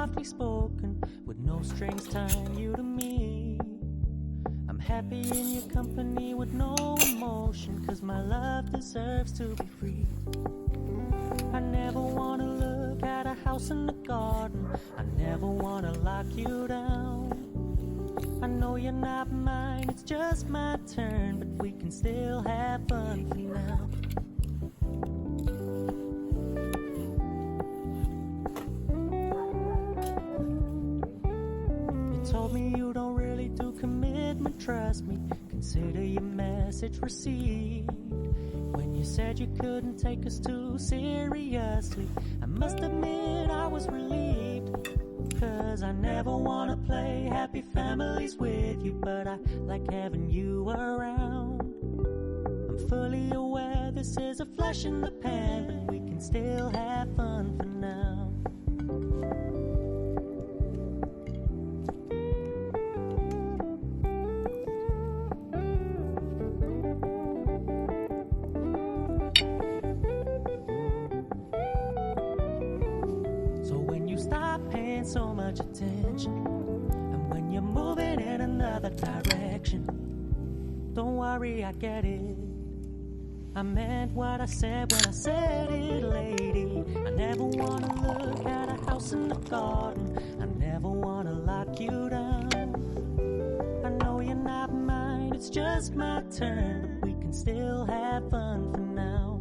softly spoken, with no strings tying you to me. I'm happy in your company with no emotion, 'cause my love deserves to be free. I never wanna look at a house in the garden, I never wanna lock you down. I know you're not mine, it's just my turn, but we can still have fun for now. You told me you don't really do commitment, trust me, consider your message received. When you said you couldn't take us too seriously, I must admit I was relieved. 'Cause I never wanna play happy families with you, but I like having you around. I'm fully aware this is a flash in the pan, but we can still have fun for now. So much attention, and when you're moving in another direction, don't worry, I get it. I meant what I said when I said it, lady. I never wanna look at a house in the garden, I never wanna lock you down. I know you're not mine, it's just my turn, but we can still have fun for now.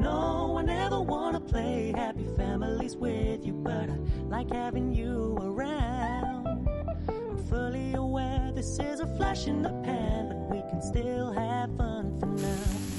No, I never wanna play happy families with you, but I like having you around. I'm fully aware this is a flash in the pan, but we can still have fun for now.